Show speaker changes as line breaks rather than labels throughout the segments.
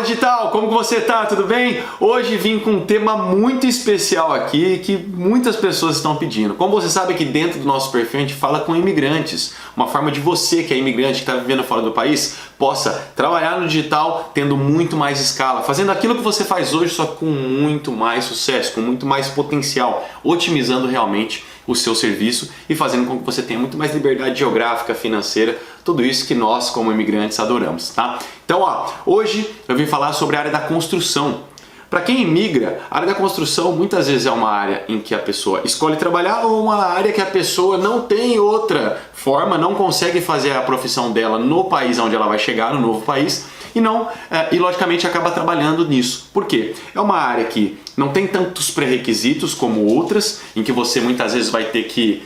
Fala Digital, como que você tá? Tudo bem? Hoje vim com um tema muito especial aqui que muitas pessoas estão pedindo. Como você sabe, aqui dentro do nosso perfil a gente fala com imigrantes. Uma forma de você que é imigrante, que está vivendo fora do país, possa trabalhar no digital tendo muito mais escala, fazendo aquilo que você faz hoje, só com muito mais sucesso, com muito mais potencial, otimizando realmente o seu serviço e fazendo com que você tenha muito mais liberdade geográfica, financeira, tudo isso que nós como imigrantes adoramos, tá? Então, hoje eu vim falar sobre a área da construção. Para quem imigra, a área da construção muitas vezes é uma área em que a pessoa escolhe trabalhar ou uma área que a pessoa não tem outra forma, não consegue fazer a profissão dela no país onde ela vai chegar, no novo país, e logicamente acaba trabalhando nisso. Por quê? É uma área que não tem tantos pré-requisitos como outras, em que você muitas vezes vai ter que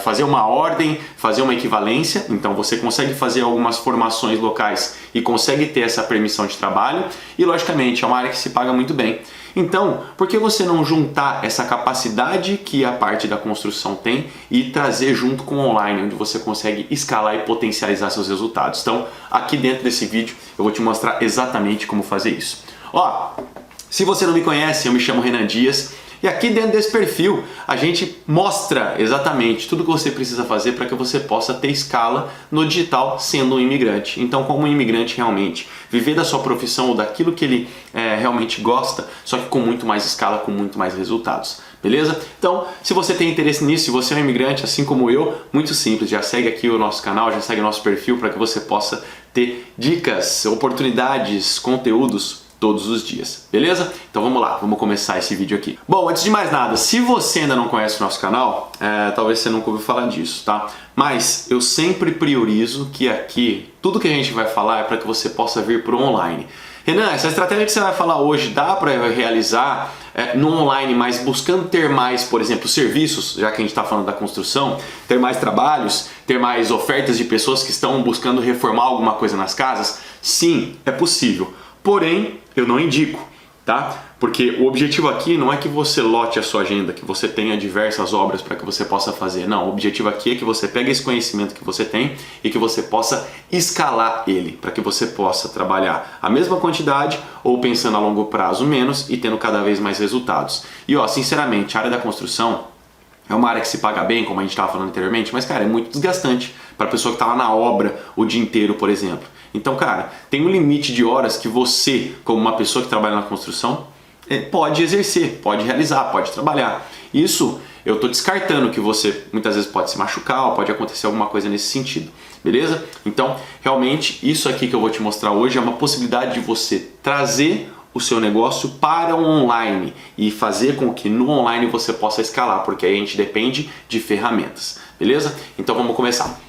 fazer uma ordem, fazer uma equivalência, então você consegue fazer algumas formações locais e consegue ter essa permissão de trabalho, e logicamente é uma área que se paga muito bem. Então, por que você não juntar essa capacidade que a parte da construção tem e trazer junto com o online, onde você consegue escalar e potencializar seus resultados? Então, aqui dentro desse vídeo eu vou te mostrar exatamente como fazer isso. Se você não me conhece, eu me chamo Renan Dias e aqui dentro desse perfil a gente mostra exatamente tudo que você precisa fazer para que você possa ter escala no digital sendo um imigrante. Então, como um imigrante realmente viver da sua profissão ou daquilo que ele realmente gosta, só que com muito mais escala, com muito mais resultados. Beleza? Então, se você tem interesse nisso, se você é um imigrante assim como eu, muito simples, já segue aqui o nosso canal, já segue o nosso perfil para que você possa ter dicas, oportunidades, conteúdos todos os dias, beleza? Então vamos lá, vamos começar esse vídeo aqui. Bom, antes de mais nada, se você ainda não conhece o nosso canal, talvez você nunca ouviu falar disso, tá? Mas eu sempre priorizo que aqui, tudo que a gente vai falar é para que você possa vir para o online. Renan, essa estratégia que você vai falar hoje dá para realizar no online, mas buscando ter mais, por exemplo, serviços, já que a gente está falando da construção, ter mais trabalhos, ter mais ofertas de pessoas que estão buscando reformar alguma coisa nas casas? Sim, é possível. Porém, eu não indico, tá? Porque o objetivo aqui não é que você lote a sua agenda, que você tenha diversas obras para que você possa fazer. Não, o objetivo aqui é que você pegue esse conhecimento que você tem e que você possa escalar ele, para que você possa trabalhar a mesma quantidade ou pensando a longo prazo menos e tendo cada vez mais resultados. E sinceramente, a área da construção é uma área que se paga bem, como a gente estava falando anteriormente, mas cara, é muito desgastante para a pessoa que está lá na obra o dia inteiro, por exemplo. Então, cara, tem um limite de horas que você, como uma pessoa que trabalha na construção, pode exercer, pode realizar, pode trabalhar. Isso eu estou descartando que você muitas vezes pode se machucar ou pode acontecer alguma coisa nesse sentido, beleza? Então, realmente, isso aqui que eu vou te mostrar hoje é uma possibilidade de você trazer o seu negócio para o online e fazer com que no online você possa escalar, porque aí a gente depende de ferramentas, beleza? Então, vamos começar.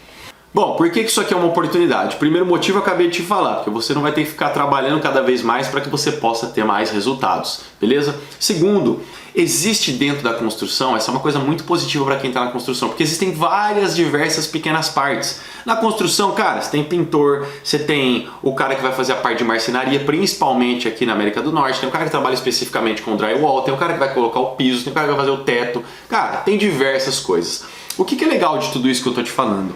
Bom, por que isso aqui é uma oportunidade? Primeiro motivo eu acabei de te falar, porque você não vai ter que ficar trabalhando cada vez mais para que você possa ter mais resultados, beleza? Segundo, existe dentro da construção, essa é uma coisa muito positiva para quem está na construção, porque existem várias diversas pequenas partes. Na construção, cara, você tem pintor, você tem o cara que vai fazer a parte de marcenaria, principalmente aqui na América do Norte, tem o cara que trabalha especificamente com drywall, tem o cara que vai colocar o piso, tem o cara que vai fazer o teto, cara, tem diversas coisas. O que é legal de tudo isso que eu estou te falando?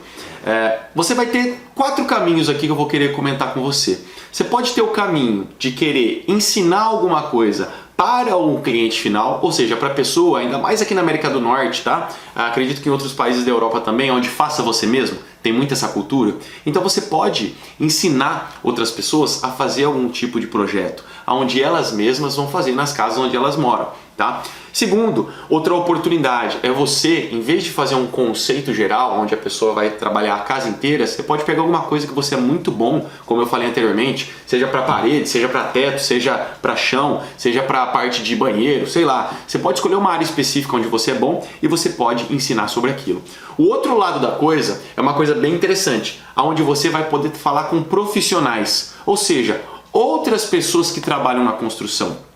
Você vai ter 4 caminhos aqui que eu vou querer comentar com você. Você pode ter o caminho de querer ensinar alguma coisa para o cliente final, ou seja, para a pessoa, ainda mais aqui na América do Norte, tá? Acredito que em outros países da Europa também, onde faça você mesmo, tem muita essa cultura. Então você pode ensinar outras pessoas a fazer algum tipo de projeto, onde elas mesmas vão fazer nas casas onde elas moram, tá? Segundo, outra oportunidade é você, em vez de fazer um conceito geral, onde a pessoa vai trabalhar a casa inteira, você pode pegar alguma coisa que você é muito bom, como eu falei anteriormente, seja para parede, seja para teto, seja para chão, seja para a parte de banheiro, sei lá. Você pode escolher uma área específica onde você é bom e você pode ensinar sobre aquilo. O outro lado da coisa é uma coisa bem interessante, onde você vai poder falar com profissionais, ou seja, outras pessoas que trabalham na construção,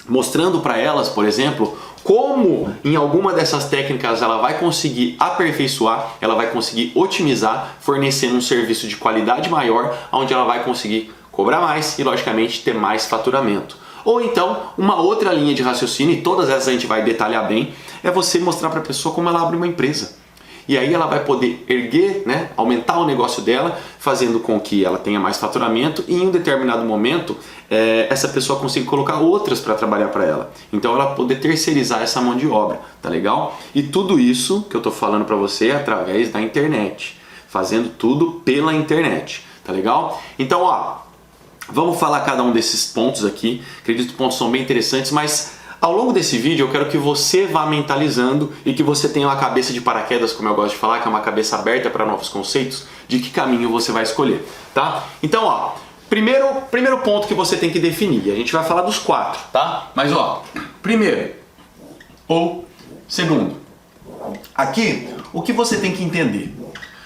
mostrando para elas, por exemplo, como em alguma dessas técnicas ela vai conseguir aperfeiçoar, ela vai conseguir otimizar, fornecendo um serviço de qualidade maior, onde ela vai conseguir cobrar mais e, logicamente, ter mais faturamento. Ou então, uma outra linha de raciocínio, e todas essas a gente vai detalhar bem, é você mostrar para a pessoa como ela abre uma empresa. e aí ela vai poder erguer, né, aumentar o negócio dela, fazendo com que ela tenha mais faturamento e em um determinado momento essa pessoa consiga colocar outras para trabalhar para ela. Então ela poder terceirizar essa mão de obra, tá legal? E tudo isso que eu tô falando para você é através da internet, fazendo tudo pela internet, tá legal? Então, ó, vamos falar cada um desses pontos aqui. Acredito que os pontos são bem interessantes, mas ao longo desse vídeo eu quero que você vá mentalizando e que você tenha uma cabeça de paraquedas, como eu gosto de falar, que é uma cabeça aberta para novos conceitos, de que caminho você vai escolher, tá? Então, ó, primeiro ponto que você tem que definir, a gente vai falar dos 4, tá? Mas, ó, primeiro ou segundo, aqui, o que você tem que entender?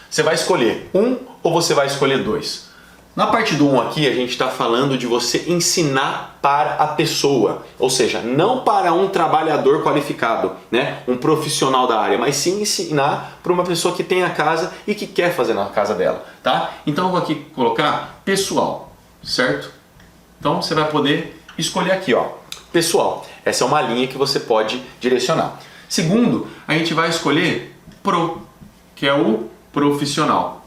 Você vai escolher um ou você vai escolher 2? Na parte do 1 aqui, a gente está falando de você ensinar para a pessoa, ou seja, não para um trabalhador qualificado, né? Um profissional da área, mas sim ensinar para uma pessoa que tem a casa e que quer fazer na casa dela, tá? Então eu vou aqui colocar pessoal, certo? Então você vai poder escolher aqui, ó, pessoal. Essa é uma linha que você pode direcionar. Segundo, a gente vai escolher pro, que é o profissional.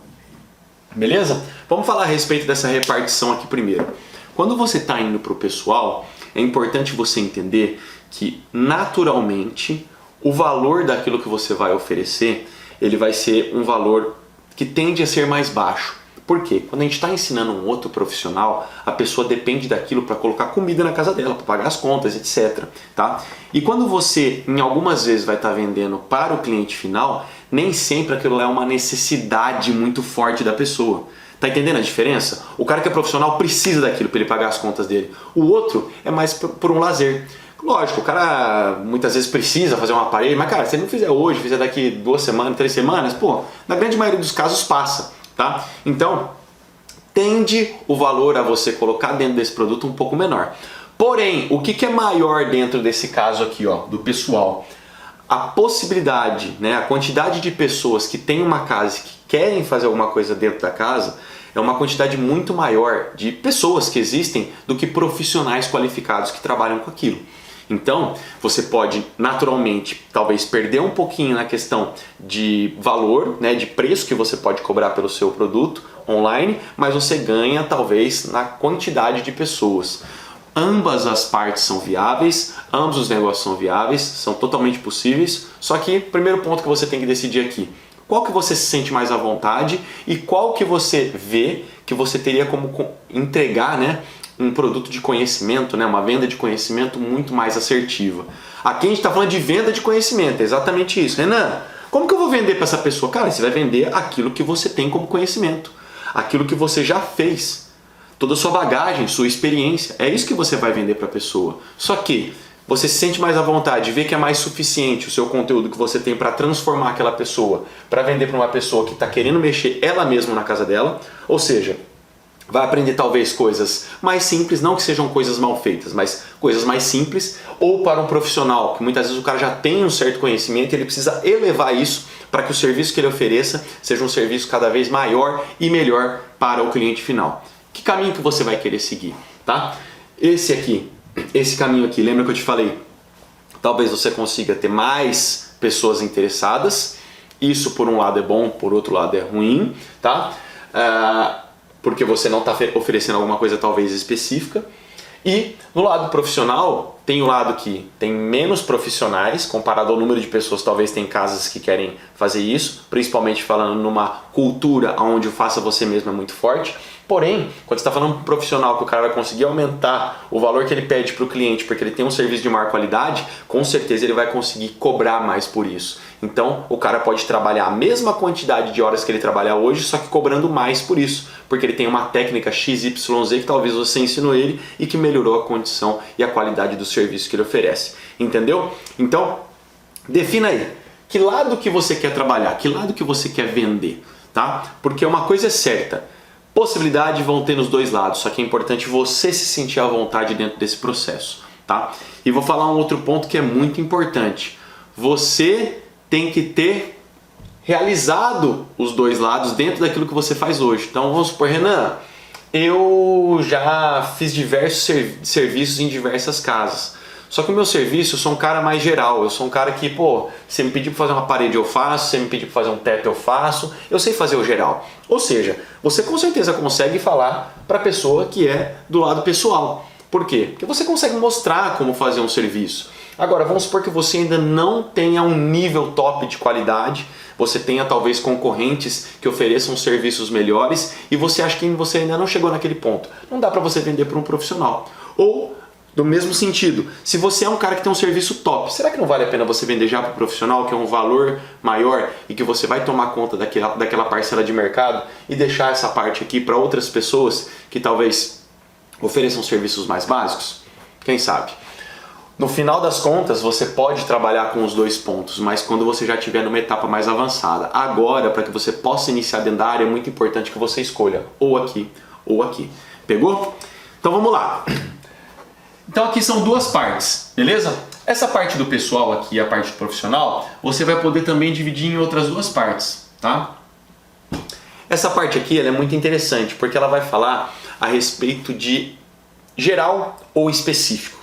Beleza? Vamos falar a respeito dessa repartição aqui primeiro. Quando você está indo para o pessoal, é importante você entender que naturalmente o valor daquilo que você vai oferecer, ele vai ser um valor que tende a ser mais baixo. Por quê? Quando a gente está ensinando um outro profissional, a pessoa depende daquilo para colocar comida na casa dela, para pagar as contas, etc. Tá? E quando você, em algumas vezes, vai estar vendendo para o cliente final, nem sempre aquilo é uma necessidade muito forte da pessoa. Tá entendendo a diferença? O cara que é profissional precisa daquilo para ele pagar as contas dele. O outro é mais por um lazer. Lógico, o cara muitas vezes precisa fazer um aparelho, mas cara, se ele não fizer hoje, fizer daqui 2 semanas, 3 semanas, pô, na grande maioria dos casos passa. Tá? Então, tende o valor a você colocar dentro desse produto um pouco menor. Porém, o que é maior dentro desse caso aqui, ó, do pessoal? A possibilidade, né, a quantidade de pessoas que têm uma casa e que querem fazer alguma coisa dentro da casa é uma quantidade muito maior de pessoas que existem do que profissionais qualificados que trabalham com aquilo. Então, você pode naturalmente talvez perder um pouquinho na questão de valor, né, de preço que você pode cobrar pelo seu produto online, mas você ganha talvez na quantidade de pessoas. Ambas as partes são viáveis, ambos os negócios são viáveis, são totalmente possíveis, só que primeiro ponto que você tem que decidir aqui, qual que você se sente mais à vontade e qual que você vê que você teria como entregar, né, um produto de conhecimento, né, uma venda de conhecimento muito mais assertiva. Aqui a gente está falando de venda de conhecimento, é exatamente isso. Renan, como que eu vou vender para essa pessoa? Cara, você vai vender aquilo que você tem como conhecimento, aquilo que você já fez, toda a sua bagagem, sua experiência, é isso que você vai vender para a pessoa. Só que você se sente mais à vontade, vê que é mais suficiente o seu conteúdo que você tem para transformar aquela pessoa, para vender para uma pessoa que está querendo mexer ela mesma na casa dela, ou seja, vai aprender talvez coisas mais simples, não que sejam coisas mal feitas, mas coisas mais simples, ou para um profissional, que muitas vezes o cara já tem um certo conhecimento e ele precisa elevar isso para que o serviço que ele ofereça seja um serviço cada vez maior e melhor para o cliente final. Que caminho que você vai querer seguir, tá? Esse caminho aqui, lembra que eu te falei? Talvez você consiga ter mais pessoas interessadas, isso por um lado é bom, por outro lado é ruim, tá? Porque você não está oferecendo alguma coisa talvez específica. E no lado profissional, tem o lado que tem menos profissionais, comparado ao número de pessoas, talvez tem casas que querem fazer isso, principalmente falando numa cultura onde o faça você mesmo é muito forte. Porém, quando você está falando de um profissional que o cara vai conseguir aumentar o valor que ele pede para o cliente porque ele tem um serviço de maior qualidade, com certeza ele vai conseguir cobrar mais por isso. Então, o cara pode trabalhar a mesma quantidade de horas que ele trabalha hoje, só que cobrando mais por isso, porque ele tem uma técnica XYZ que talvez você ensinou ele e que melhorou a condição e a qualidade do serviço que ele oferece. Entendeu? Então, defina aí, que lado que você quer trabalhar, que lado que você quer vender, tá? Porque uma coisa é certa, possibilidade vão ter nos dois lados, só que é importante você se sentir à vontade dentro desse processo, tá? E vou falar um outro ponto que é muito importante. Você tem que ter realizado os dois lados dentro daquilo que você faz hoje. Então vamos supor, Renan, eu já fiz diversos serviços em diversas casas. Só que o meu serviço, eu sou um cara mais geral, eu sou um cara que, pô, você me pediu para fazer uma parede eu faço, você me pediu para fazer um teto eu faço, eu sei fazer o geral. Ou seja, você com certeza consegue falar para a pessoa que é do lado pessoal. Por quê? Porque você consegue mostrar como fazer um serviço. Agora, vamos supor que você ainda não tenha um nível top de qualidade, você tenha talvez concorrentes que ofereçam serviços melhores e você acha que você ainda não chegou naquele ponto. Não dá para você vender para um profissional. Ou, do mesmo sentido, se você é um cara que tem um serviço top, será que não vale a pena você vender já para o profissional, que é um valor maior e que você vai tomar conta daquela parcela de mercado e deixar essa parte aqui para outras pessoas que talvez ofereçam serviços mais básicos? Quem sabe? No final das contas, você pode trabalhar com os dois pontos, mas quando você já estiver numa etapa mais avançada. Agora, para que você possa iniciar dentro da área, é muito importante que você escolha ou aqui ou aqui. Pegou? Então vamos lá. Então aqui são duas partes, beleza? Essa parte do pessoal aqui, a parte profissional, você vai poder também dividir em outras duas partes, tá? Essa parte aqui ela é muito interessante, porque ela vai falar a respeito de geral ou específico.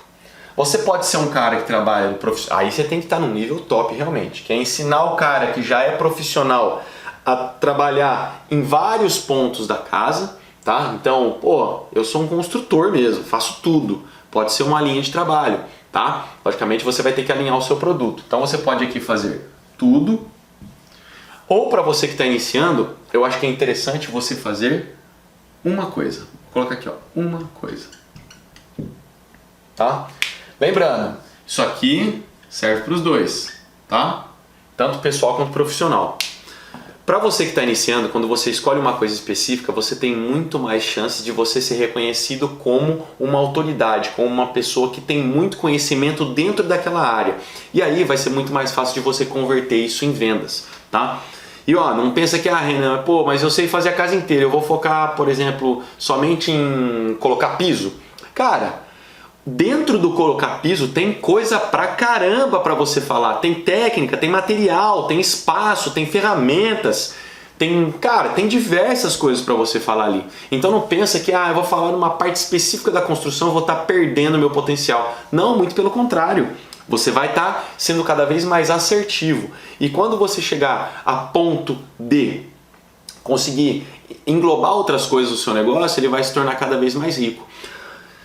Você pode ser um cara que trabalha no profissional, aí você tem que estar no nível top realmente, que é ensinar o cara que já é profissional a trabalhar em vários pontos da casa, tá? Então, pô, eu sou um construtor mesmo, faço tudo. Pode ser uma linha de trabalho, tá? Logicamente você vai ter que alinhar o seu produto. Então você pode aqui fazer tudo. Ou para você que está iniciando, eu acho que é interessante você fazer uma coisa. Vou colocar aqui, ó, uma coisa. Tá? Lembrando, isso aqui serve para os dois, tá? Tanto pessoal quanto profissional. Para você que está iniciando, quando você escolhe uma coisa específica, você tem muito mais chances de você ser reconhecido como uma autoridade, como uma pessoa que tem muito conhecimento dentro daquela área. E aí vai ser muito mais fácil de você converter isso em vendas, tá? E ó, não pensa que, Renan, pô, mas eu sei fazer a casa inteira, eu vou focar, por exemplo, somente em colocar piso. Cara, dentro do colocar piso tem coisa pra caramba pra você falar. Tem técnica, tem material, tem espaço, tem ferramentas. Tem diversas coisas pra você falar ali. Então não pensa que eu vou falar numa parte específica da construção, eu vou estar perdendo meu potencial. Não, muito pelo contrário. Você vai estar sendo cada vez mais assertivo. E quando você chegar a ponto de conseguir englobar outras coisas no seu negócio, ele vai se tornar cada vez mais rico.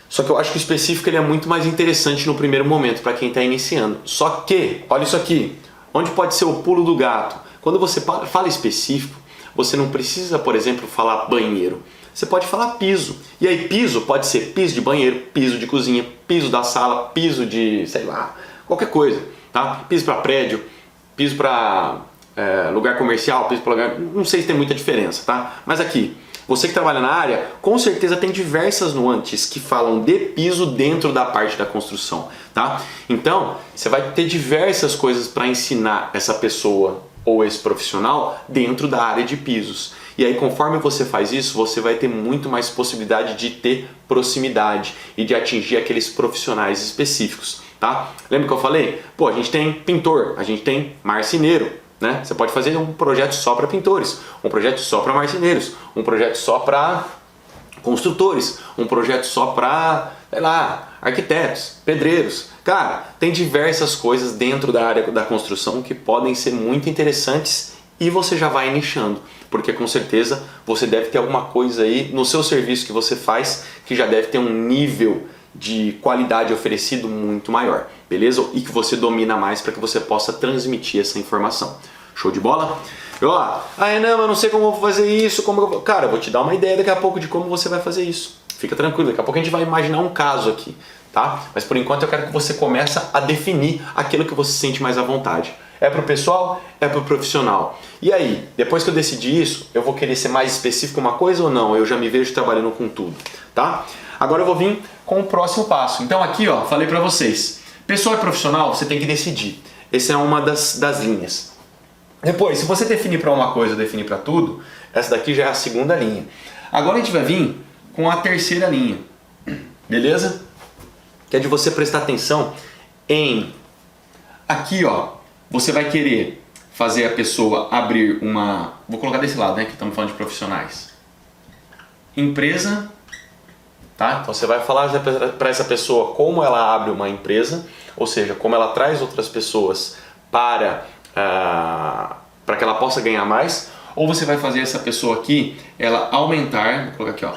Só que eu acho que o específico ele é muito mais interessante no primeiro momento para quem está iniciando. Só que, olha isso aqui, onde pode ser o pulo do gato? Quando você fala específico, você não precisa, por exemplo, falar banheiro. Você pode falar piso. E aí piso pode ser piso de banheiro, piso de cozinha, piso da sala, piso de, sei lá, qualquer coisa. Tá? Piso para prédio, piso para lugar comercial, piso para lugar... Não sei se tem muita diferença, tá? Mas aqui... Você que trabalha na área, com certeza tem diversas nuances que falam de piso dentro da parte da construção, tá? Então, você vai ter diversas coisas para ensinar essa pessoa ou esse profissional dentro da área de pisos. E aí, conforme você faz isso, você vai ter muito mais possibilidade de ter proximidade e de atingir aqueles profissionais específicos, tá? Lembra que eu falei? Pô, a gente tem pintor, a gente tem marceneiro. Né? Você pode fazer um projeto só para pintores, um projeto só para marceneiros, um projeto só para construtores, um projeto só para, sei lá, arquitetos, pedreiros. Cara, tem diversas coisas dentro da área da construção que podem ser muito interessantes e você já vai nichando, porque com certeza você deve ter alguma coisa aí no seu serviço que você faz que já deve ter um nível de qualidade oferecido muito maior, beleza? E que você domina mais para que você possa transmitir essa informação. Show de bola? Renan, eu não sei como eu vou fazer isso, Cara, eu vou te dar uma ideia daqui a pouco de como você vai fazer isso. Fica tranquilo, daqui a pouco a gente vai imaginar um caso aqui, tá? Mas por enquanto eu quero que você comece a definir aquilo que você sente mais à vontade. É pro pessoal? É pro profissional. E aí, depois que eu decidi isso, eu vou querer ser mais específico uma coisa ou não? Eu já me vejo trabalhando com tudo, tá? Agora eu vou vir com o próximo passo. Então aqui, ó, falei pra vocês. Pessoal e profissional, você tem que decidir. Essa é uma das linhas. Depois, se você definir para uma coisa ou definir para tudo, essa daqui já é a segunda linha. Agora a gente vai vir com a terceira linha. Beleza? Que é de você prestar atenção em... Aqui, ó, você vai querer fazer a pessoa abrir uma... Vou colocar desse lado, né, que estamos falando de profissionais. Empresa tá? Então você vai falar para essa pessoa como ela abre uma empresa, ou seja, como ela traz outras pessoas para que ela possa ganhar mais, ou você vai fazer essa pessoa aqui, ela aumentar, vou colocar aqui, ó,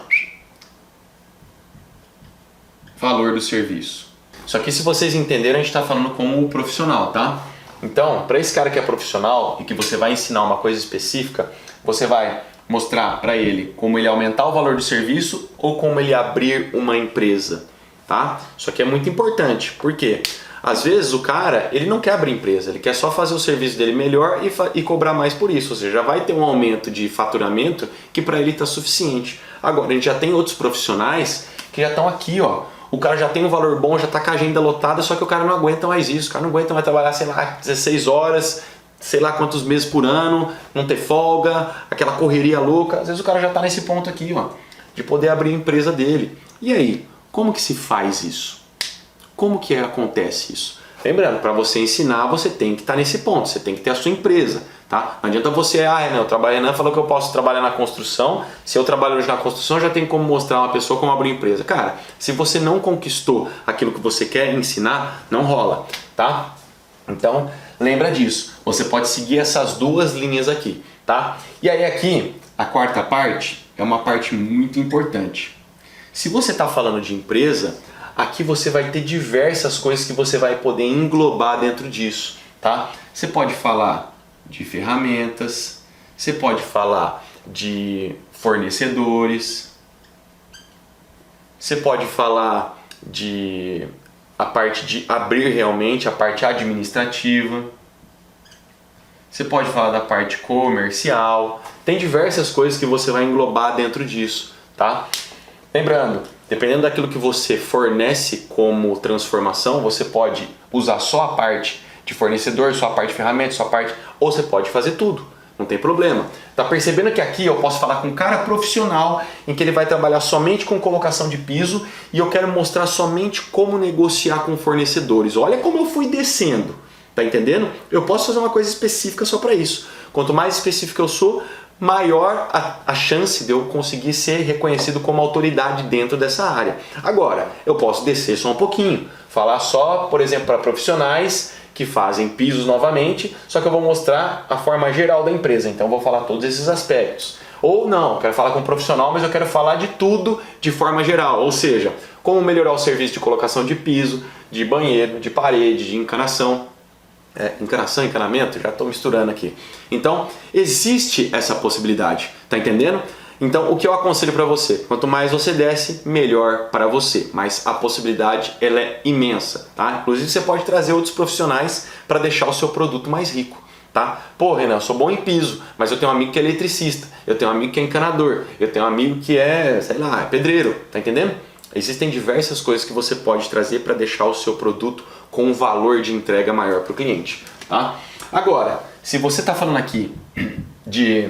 valor do serviço. Só que se vocês entenderam, a gente está falando como o profissional, tá? Então, para esse cara que é profissional e que você vai ensinar uma coisa específica, você vai mostrar para ele como ele aumentar o valor do serviço ou como ele abrir uma empresa, tá? Isso aqui é muito importante, porque às vezes o cara, ele não quer abrir empresa, ele quer só fazer o serviço dele melhor e cobrar mais por isso, ou seja, já vai ter um aumento de faturamento que para ele está suficiente. Agora, a gente já tem outros profissionais que já estão aqui, ó. O cara já tem um valor bom, já está com a agenda lotada, só que o cara não aguenta mais isso. O cara não aguenta mais trabalhar, sei lá, 16 horas, sei lá quantos meses por ano, não ter folga, aquela correria louca. Às vezes o cara já está nesse ponto aqui, ó, de poder abrir a empresa dele. E aí, como que se faz isso? Como que acontece isso? Lembrando, para você ensinar, você tem que estar nesse ponto, você tem que ter a sua empresa, tá? Não adianta você, Renan, Renan falou que eu posso trabalhar na construção, se eu trabalho hoje na construção, já tem como mostrar uma pessoa como abrir empresa. Cara, se você não conquistou aquilo que você quer ensinar, não rola, tá? Então, lembra disso, você pode seguir essas duas linhas aqui, tá? E aí aqui, a quarta parte é uma parte muito importante. Se você está falando de empresa, aqui você vai ter diversas coisas que você vai poder englobar dentro disso, tá? Você pode falar de ferramentas, você pode falar de fornecedores, você pode falar de a parte de abrir realmente, a parte administrativa, você pode falar da parte comercial, tem diversas coisas que você vai englobar dentro disso, tá? Lembrando, dependendo daquilo que você fornece como transformação, você pode usar só a parte de fornecedor, só a parte de ferramenta, só a parte... Ou você pode fazer tudo, não tem problema. Tá percebendo que aqui eu posso falar com um cara profissional em que ele vai trabalhar somente com colocação de piso e eu quero mostrar somente como negociar com fornecedores. Olha como eu fui descendo, tá entendendo? Eu posso fazer uma coisa específica só para isso. Quanto mais específico eu sou, maior a chance de eu conseguir ser reconhecido como autoridade dentro dessa área. Agora, eu posso descer só um pouquinho, falar só, por exemplo, para profissionais que fazem pisos novamente, só que eu vou mostrar a forma geral da empresa, então eu vou falar todos esses aspectos. Ou não, eu quero falar com um profissional, mas eu quero falar de tudo de forma geral, ou seja, como melhorar o serviço de colocação de piso, de banheiro, de parede, de encanação. Encanação, encanamento, já estou misturando aqui. Então, existe essa possibilidade, tá entendendo? Então, o que eu aconselho para você? Quanto mais você desce, melhor para você. Mas a possibilidade, ela é imensa, tá? Inclusive, você pode trazer outros profissionais para deixar o seu produto mais rico, tá? Pô, Renan, eu sou bom em piso, mas eu tenho um amigo que é eletricista, eu tenho um amigo que é encanador, eu tenho um amigo que é, sei lá, é pedreiro, tá entendendo? Existem diversas coisas que você pode trazer para deixar o seu produto com um valor de entrega maior para o cliente, tá? Agora, se você está falando aqui de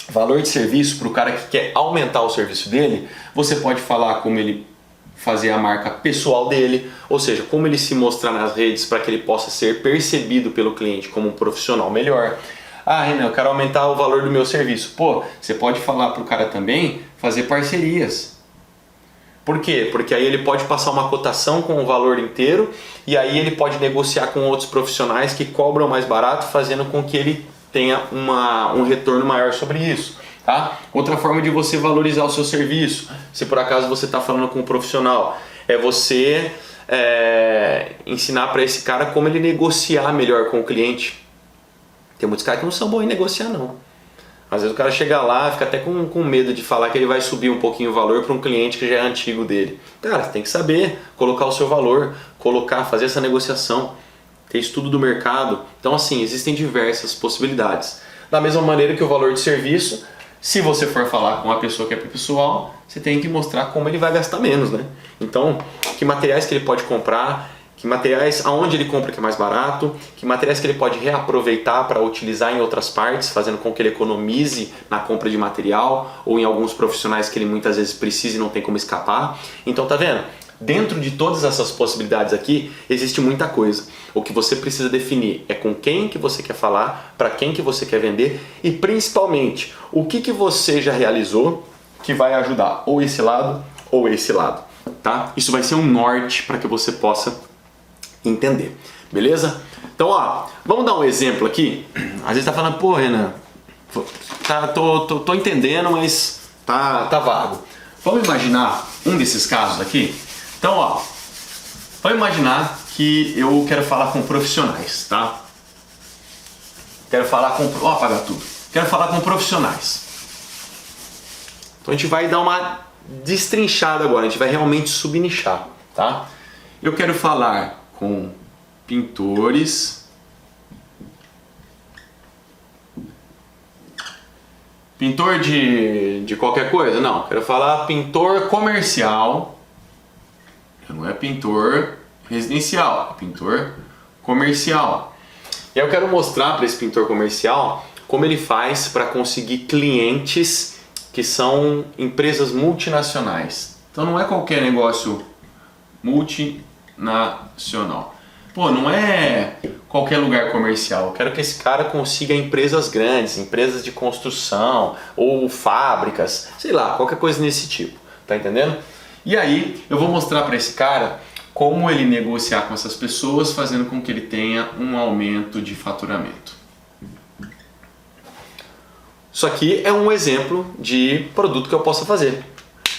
valor de serviço para o cara que quer aumentar o serviço dele, você pode falar como ele fazer a marca pessoal dele, ou seja, como ele se mostrar nas redes para que ele possa ser percebido pelo cliente como um profissional melhor. Ah, Renan, eu quero aumentar o valor do meu serviço. Pô, você pode falar para o cara também fazer parcerias. Por quê? Porque aí ele pode passar uma cotação com o valor inteiro e aí ele pode negociar com outros profissionais que cobram mais barato, fazendo com que ele tenha um retorno maior sobre isso. Tá? Outra forma de você valorizar o seu serviço, se por acaso você está falando com um profissional, é você ensinar para esse cara como ele negociar melhor com o cliente. Tem muitos caras que não são bons em negociar não. Às vezes o cara chega lá, fica até com medo de falar que ele vai subir um pouquinho o valor para um cliente que já é antigo dele. Cara, você tem que saber colocar o seu valor, fazer essa negociação, ter estudo do mercado. Então assim, existem diversas possibilidades. Da mesma maneira que o valor de serviço, se você for falar com uma pessoa que é pessoal, você tem que mostrar como ele vai gastar menos, né? Então, que materiais que ele pode comprar, que materiais, aonde ele compra que é mais barato, que materiais que ele pode reaproveitar para utilizar em outras partes, fazendo com que ele economize na compra de material ou em alguns profissionais que ele muitas vezes precisa e não tem como escapar. Então tá vendo? Dentro de todas essas possibilidades aqui, existe muita coisa. O que você precisa definir é com quem que você quer falar, para quem que você quer vender e principalmente o que você já realizou que vai ajudar ou esse lado ou esse lado, tá? Isso vai ser um norte para que você possa entender, beleza? Então, ó, vamos dar um exemplo aqui. Às vezes tá falando, pô, Renan, tô entendendo, mas tá vago. Vamos imaginar um desses casos aqui? Então, ó, vamos imaginar que eu quero falar com profissionais, tá? Quero falar com... Ó, apagar tudo. Quero falar com profissionais. Então a gente vai dar uma destrinchada agora, a gente vai realmente subnichar, tá? Eu quero falar com pintores, pintor de qualquer coisa? Não, quero falar pintor comercial, não é pintor residencial, é pintor comercial. E eu quero mostrar para esse pintor comercial como ele faz para conseguir clientes que são empresas multinacionais. Então não é qualquer negócio multinacional. Pô, não é qualquer lugar comercial. Eu quero que esse cara consiga empresas grandes, empresas de construção ou fábricas, sei lá, qualquer coisa nesse tipo. Tá entendendo? E aí eu vou mostrar para esse cara como ele negociar com essas pessoas, fazendo com que ele tenha um aumento de faturamento. Isso aqui é um exemplo de produto que eu possa fazer.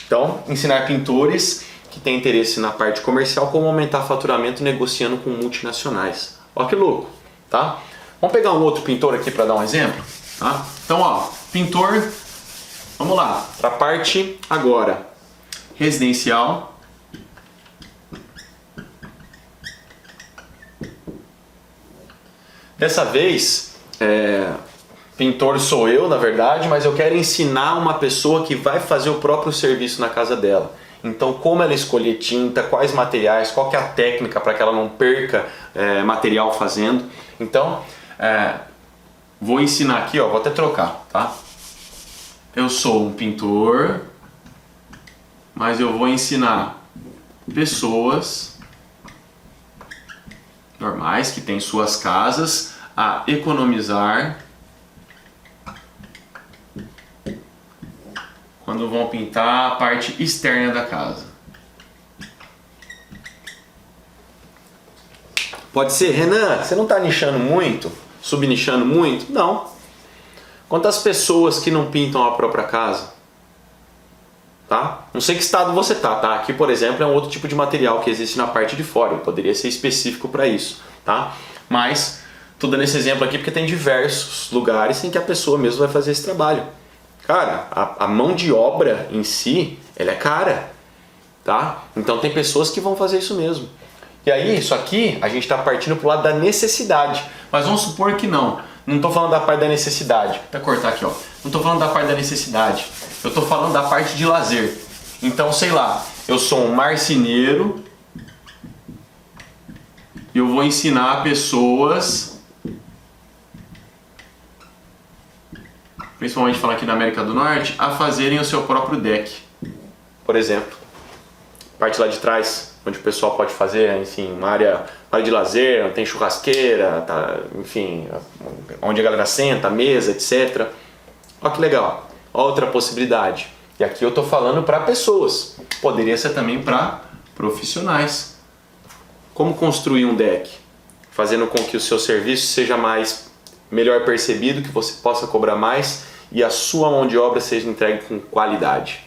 Então, ensinar pintores que têm interesse na parte comercial como aumentar faturamento negociando com multinacionais. Olha que louco, tá? Vamos pegar um outro pintor aqui para dar um exemplo, tá? Então, ó, pintor, vamos lá, para a parte agora residencial. Dessa vez, pintor sou eu, na verdade, mas eu quero ensinar uma pessoa que vai fazer o próprio serviço na casa dela. Então, como ela escolher tinta, quais materiais, qual que é a técnica para que ela não perca material fazendo. Então, vou ensinar aqui, ó, vou até trocar, tá? Eu sou um pintor, mas eu vou ensinar pessoas normais que têm suas casas a economizar quando vão pintar a parte externa da casa. Pode ser, Renan, você não está nichando muito? Subnichando muito? Não. Quantas pessoas que não pintam a própria casa? Tá? Não sei que estado você tá? Aqui, por exemplo, é um outro tipo de material que existe na parte de fora. Eu poderia ser específico para isso, tá? Mas tô dando esse exemplo aqui porque tem diversos lugares em que a pessoa mesmo vai fazer esse trabalho. Cara, a mão de obra em si, ela é cara, tá? Então tem pessoas que vão fazer isso mesmo. E aí, isso aqui, a gente está partindo pro lado da necessidade. Mas vamos supor que não. Não estou falando da parte da necessidade. Vou até cortar aqui, ó. Não estou falando da parte da necessidade. Eu estou falando da parte de lazer. Então, sei lá, eu sou um marceneiro e eu vou ensinar pessoas, principalmente falando aqui da América do Norte, a fazerem o seu próprio deck. Por exemplo, parte lá de trás, onde o pessoal pode fazer, enfim, uma área de lazer, tem churrasqueira, tá, enfim, onde a galera senta, mesa, etc. Olha que legal, outra possibilidade. E aqui eu estou falando para pessoas, poderia ser também para profissionais. Como construir um deck? Fazendo com que o seu serviço seja melhor percebido, que você possa cobrar mais e a sua mão de obra seja entregue com qualidade.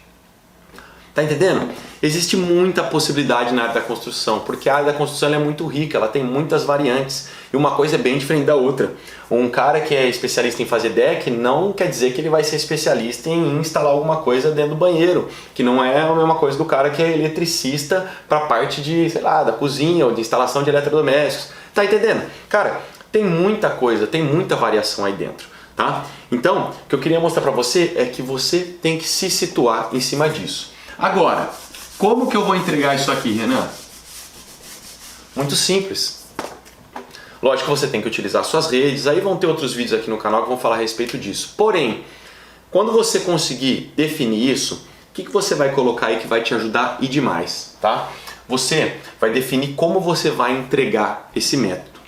Tá entendendo? Existe muita possibilidade na área da construção, porque a área da construção ela é muito rica, ela tem muitas variantes e uma coisa é bem diferente da outra. Um cara que é especialista em fazer deck não quer dizer que ele vai ser especialista em instalar alguma coisa dentro do banheiro, que não é a mesma coisa do cara que é eletricista para a parte de, sei lá, da cozinha ou de instalação de eletrodomésticos. Tá entendendo? Cara, tem muita coisa, tem muita variação aí dentro, tá? Então, o que eu queria mostrar para você é que você tem que se situar em cima disso. Agora, como que eu vou entregar isso aqui, Renan? Muito simples. Lógico que você tem que utilizar suas redes, aí vão ter outros vídeos aqui no canal que vão falar a respeito disso. Porém, quando você conseguir definir isso, o que você vai colocar aí que vai te ajudar e demais, tá? Você vai definir como você vai entregar esse método.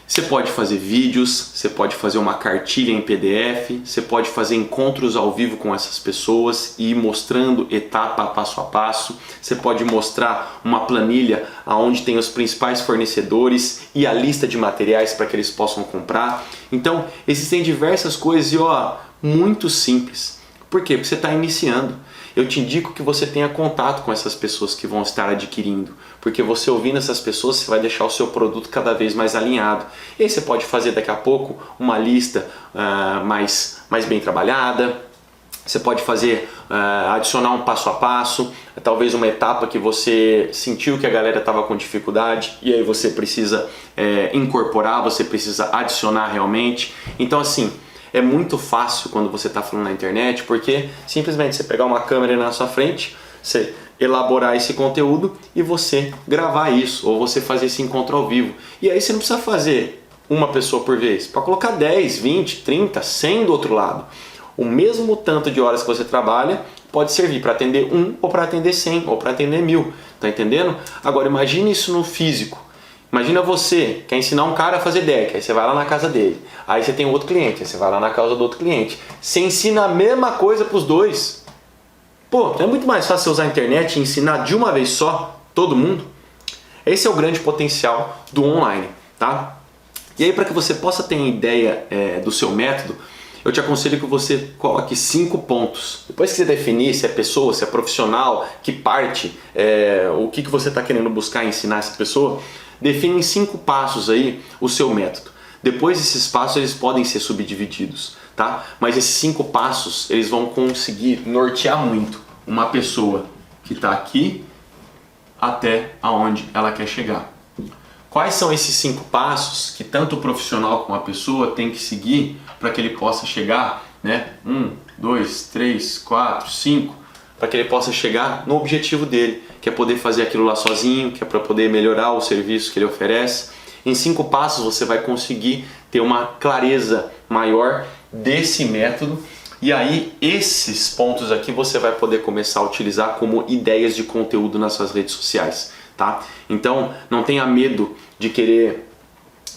Você pode fazer vídeos, você pode fazer uma cartilha em PDF, você pode fazer encontros ao vivo com essas pessoas e ir mostrando etapa passo a passo. Você pode mostrar uma planilha onde tem os principais fornecedores e a lista de materiais para que eles possam comprar. Então, existem diversas coisas e muito simples. Por quê? Porque você está iniciando. Eu te indico que você tenha contato com essas pessoas que vão estar adquirindo, porque você ouvindo essas pessoas, você vai deixar o seu produto cada vez mais alinhado. E aí você pode fazer daqui a pouco uma lista mais bem trabalhada, você pode fazer, adicionar um passo a passo, talvez uma etapa que você sentiu que a galera estava com dificuldade e aí você precisa incorporar, você precisa adicionar realmente. Então assim, é muito fácil quando você está falando na internet, porque simplesmente você pegar uma câmera na sua frente, você elaborar esse conteúdo e você gravar isso, ou você fazer esse encontro ao vivo. E aí você não precisa fazer uma pessoa por vez, para colocar 10, 20, 30, 100 do outro lado. O mesmo tanto de horas que você trabalha pode servir para atender 1, ou para atender 100, ou para atender 1000. Tá entendendo? Agora imagine isso no físico. Imagina você quer ensinar um cara a fazer deck, aí você vai lá na casa dele. Aí você tem outro cliente, aí você vai lá na casa do outro cliente. Você ensina a mesma coisa para os dois. Pô, é muito mais fácil você usar a internet e ensinar de uma vez só todo mundo. Esse é o grande potencial do online, tá? E aí, para que você possa ter uma ideia do seu método, eu te aconselho que você coloque 5 pontos. Depois que você definir se é pessoa, se é profissional, que parte, o que você está querendo buscar ensinar essa pessoa, define em 5 passos aí o seu método. Depois esses passos eles podem ser subdivididos, tá? Mas esses 5 passos eles vão conseguir nortear muito uma pessoa que está aqui até aonde ela quer chegar. Quais são esses 5 passos que tanto o profissional como a pessoa tem que seguir para que ele possa chegar, né? 1, 2, 3, 4, 5, para que ele possa chegar no objetivo dele, que é poder fazer aquilo lá sozinho, que é para poder melhorar o serviço que ele oferece. Em 5 passos você vai conseguir ter uma clareza maior desse método e aí esses pontos aqui você vai poder começar a utilizar como ideias de conteúdo nas suas redes sociais, tá? Então não tenha medo de querer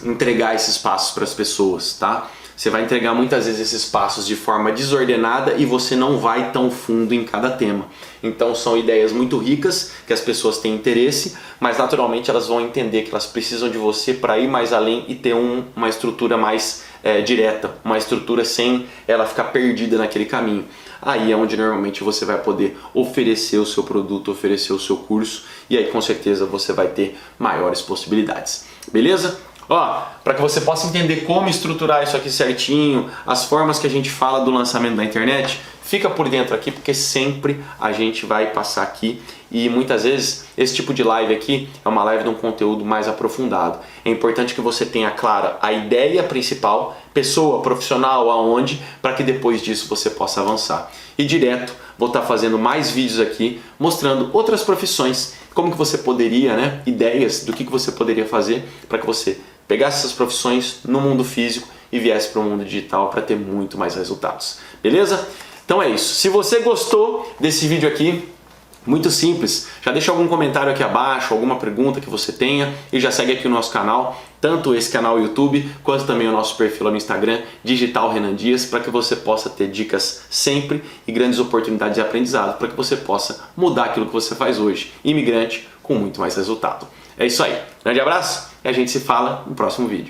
entregar esses passos para as pessoas, tá? Você vai entregar muitas vezes esses passos de forma desordenada e você não vai tão fundo em cada tema. Então são ideias muito ricas que as pessoas têm interesse, mas naturalmente elas vão entender que elas precisam de você para ir mais além e ter uma estrutura mais direta, uma estrutura sem ela ficar perdida naquele caminho. Aí é onde normalmente você vai poder oferecer o seu produto, oferecer o seu curso e aí com certeza você vai ter maiores possibilidades. Beleza? Para que você possa entender como estruturar isso aqui certinho, as formas que a gente fala do lançamento da internet, fica por dentro aqui porque sempre a gente vai passar aqui e muitas vezes esse tipo de live aqui é uma live de um conteúdo mais aprofundado. É importante que você tenha clara a ideia principal, pessoa, profissional, aonde, para que depois disso você possa avançar. E direto vou estar fazendo mais vídeos aqui mostrando outras profissões, como que você poderia, né, ideias do que você poderia fazer para que você pegasse essas profissões no mundo físico e viesse para o mundo digital para ter muito mais resultados. Beleza? Então é isso. Se você gostou desse vídeo aqui, muito simples, já deixa algum comentário aqui abaixo, alguma pergunta que você tenha e já segue aqui o nosso canal, tanto esse canal YouTube quanto também o nosso perfil lá no Instagram, Digital Renan Dias, para que você possa ter dicas sempre e grandes oportunidades de aprendizado para que você possa mudar aquilo que você faz hoje, imigrante com muito mais resultado. É isso aí. Grande abraço e a gente se fala no próximo vídeo.